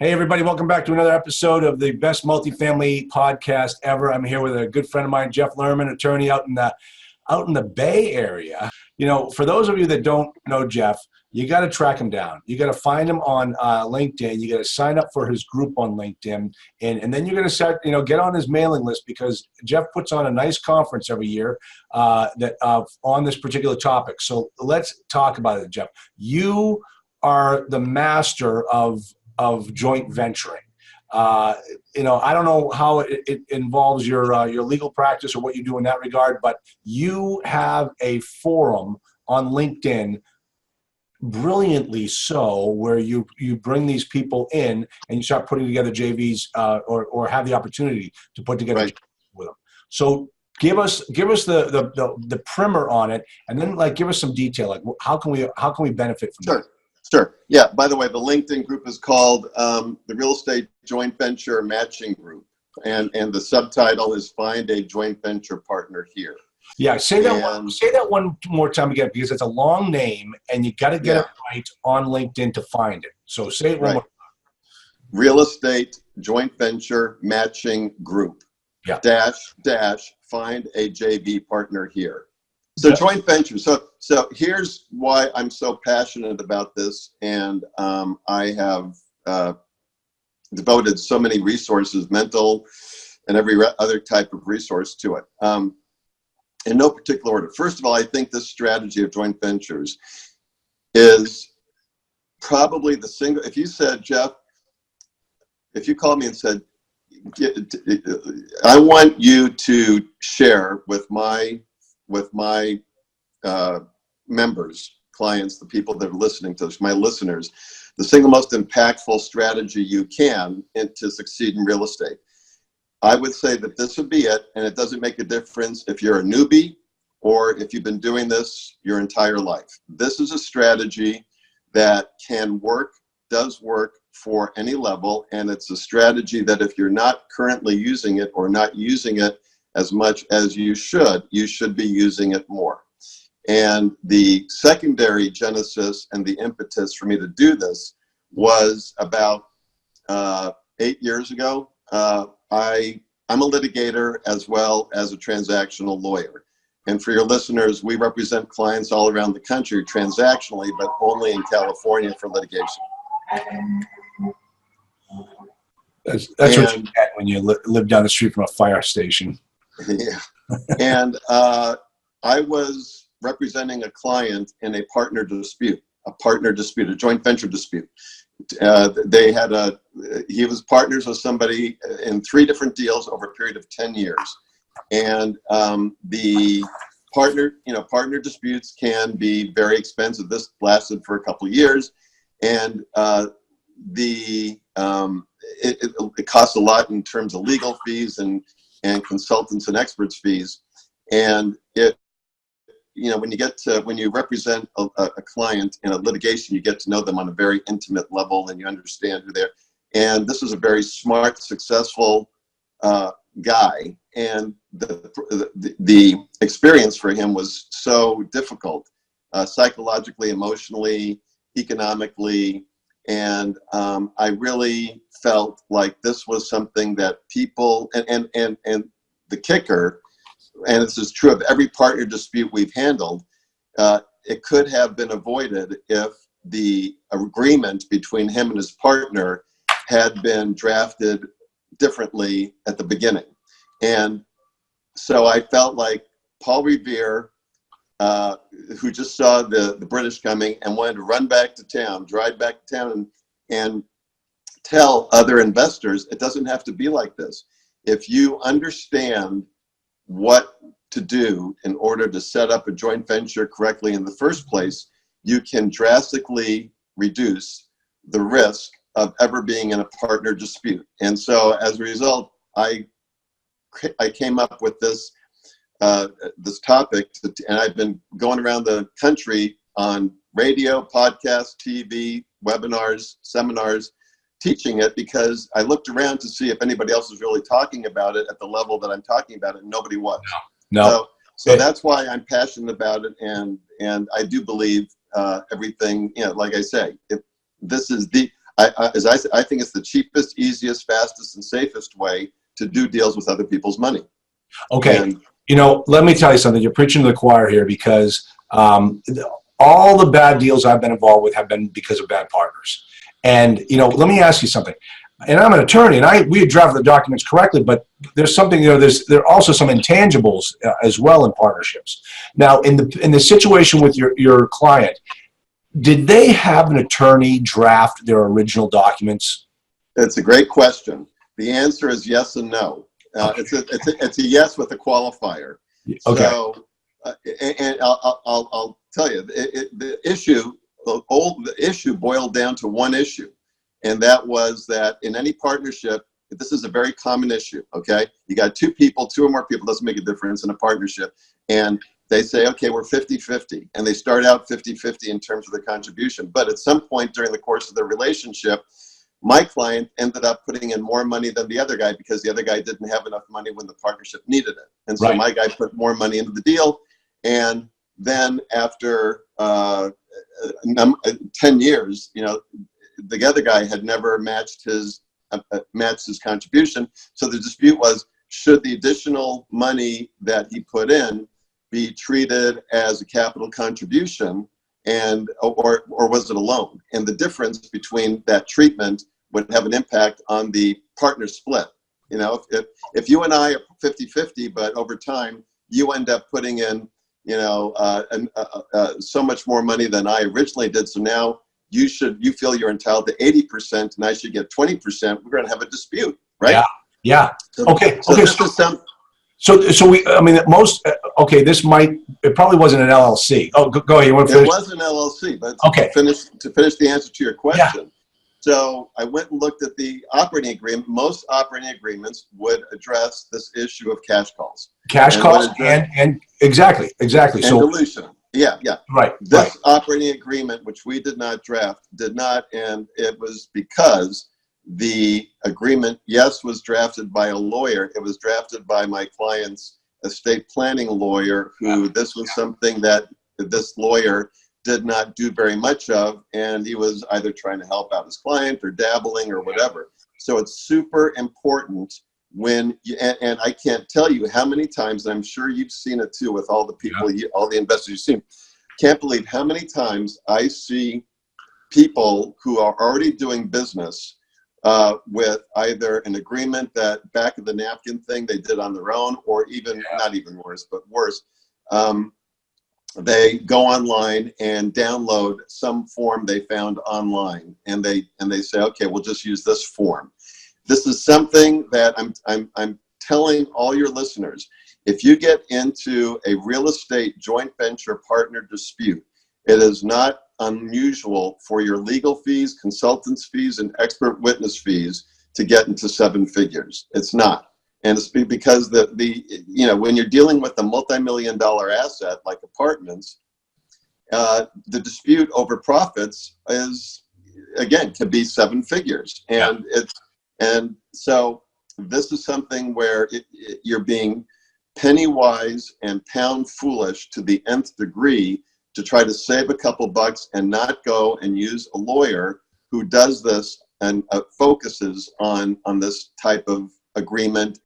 Hey, everybody, welcome back to another episode of the best multifamily podcast ever. I'm here with a good friend of mine, Jeff Lerman, attorney out in the Bay Area. You know, for those of you that don't know Jeff, you got to track him down. You got to find him on LinkedIn. You got to sign up for his group on LinkedIn, and then you're going to start, get on his mailing list, because Jeff puts on a nice conference every year on this particular topic. So let's talk about it, Jeff. You are the master of joint venturing. I don't know how it involves your legal practice or what you do in that regard, but you have a forum on LinkedIn, brilliantly so, where you bring these people in and you start putting together JVs or have the opportunity to put together Right. JVs with them. So give us the primer on it, and then give us some detail. Like how can we benefit from that? Sure. Yeah. By the way, the LinkedIn group is called the Real Estate Joint Venture Matching Group, and the subtitle is "Find a Joint Venture Partner Here." Yeah, say that one more time again, because it's a long name and you got to get it right on LinkedIn to find it. So say it one more time. Real Estate Joint Venture Matching Group. Yeah. Dash find a JV partner here. So joint venture. So here's why I'm so passionate about this, and I have devoted so many resources, mental and every other type of resource to it. In no particular order. First of all, I think this strategy of joint ventures is probably the single. If you said, Jeff, if you called me and said, I want you to share with my members, clients, the people that are listening to this, my listeners, the single most impactful strategy you can to succeed in real estate, I would say that this would be it. And it doesn't make a difference if you're a newbie or if you've been doing this your entire life. This is a strategy that can work, does work for any level. And it's a strategy that if you're not currently using it or not using it as much as you should be using it more. And the secondary genesis and the impetus for me to do this was about 8 years ago. I'm a litigator as well as a transactional lawyer. And for your listeners, we represent clients all around the country transactionally, but only in California for litigation. That's what you get when you live down the street from a fire station. Yeah. And I was representing a client in a partner dispute, a joint venture dispute. He was partners with somebody in 3 different deals over a period of 10 years. And the partner disputes can be very expensive. This lasted for a couple of years. And it costs a lot in terms of legal fees and consultants and experts fees. And when you represent a client in a litigation, you get to know them on a very intimate level and you understand who they're. And this was a very smart, successful guy. And the experience for him was so difficult, psychologically, emotionally, economically. And I really felt like this was something that people, and the kicker, and this is true of every partner dispute we've handled, it could have been avoided if the agreement between him and his partner had been drafted differently at the beginning. And so I felt like Paul Revere, who just saw the British coming and wanted to drive back to town and tell other investors, it doesn't have to be like this. If you understand what to do in order to set up a joint venture correctly in the first place, you can drastically reduce the risk of ever being in a partner dispute. And so as a result, I came up with this topic, and I've been going around the country on radio, podcasts, TV, webinars, seminars, teaching it, because I looked around to see if anybody else was really talking about it at the level that I'm talking about it, and nobody was. No. So that's why I'm passionate about it, and I do believe everything. Like I say, I think it's the cheapest, easiest, fastest, and safest way to do deals with other people's money. Okay. And, Let me tell you something. You're preaching to the choir here, because all the bad deals I've been involved with have been because of bad partners. And, let me ask you something. And I'm an attorney, and we drafted the documents correctly, but there's something, there are also some intangibles as well in partnerships. Now, in the situation with your client, did they have an attorney draft their original documents? it's a great question. The answer is yes and no. Okay. It's a yes with a qualifier. Okay. So, and I'll tell you, the issue boiled down to one issue, and that was that in any partnership, this is a very common issue. Okay, you got two or more people, doesn't make a difference in a partnership, and they say, okay, we're 50-50, and they start out 50-50 in terms of the contribution. But at some point during the course of the relationship, my client ended up putting in more money than the other guy because the other guy didn't have enough money when the partnership needed it. And so my guy put more money into the deal. And then after 10 years, the other guy had never matched his contribution. So the dispute was, should the additional money that he put in be treated as a capital contribution, or was it a loan? And the difference between that treatment would have an impact on the partner split. If you and I are 50-50, but over time you end up putting in, so much more money than I originally did, so now you feel you're entitled to 80% and I should get 20%, we're going to have a dispute, right? Yeah. Okay. So this is some. So it probably wasn't an LLC. Oh, go ahead. You want to finish? It was an LLC, but okay. To finish the answer to your question. So I went and looked at the operating agreement. Most operating agreements would address this issue of cash calls. Cash calls and exactly. And so dilution. Yeah. Right. This operating agreement, which we did not draft, and it was because the agreement, yes, was drafted by a lawyer. It was drafted by my client's estate planning lawyer, who this was something that this lawyer did not do very much of, and he was either trying to help out his client or dabbling or whatever. So it's super important when and I can't tell you how many times, and I'm sure you've seen it too with all the people, all the investors you've seen. Can't believe how many times I see people who are already doing business with either an agreement that back of the napkin thing they did on their own, or even not even worse, but worse. They go online and download some form they found online, and they say, okay, we'll just use this form. This is something that I'm telling all your listeners. If you get into a real estate joint venture partner dispute, it is not unusual for your legal fees, consultants fees, and expert witness fees to get into 7 figures. It's not. And it's because when you're dealing with a multi-million-dollar asset like apartments, the dispute over profits can be 7 figures. And so this is something where you're being penny wise and pound foolish to the nth degree to try to save a couple bucks and not go and use a lawyer who does this and focuses on this type of agreement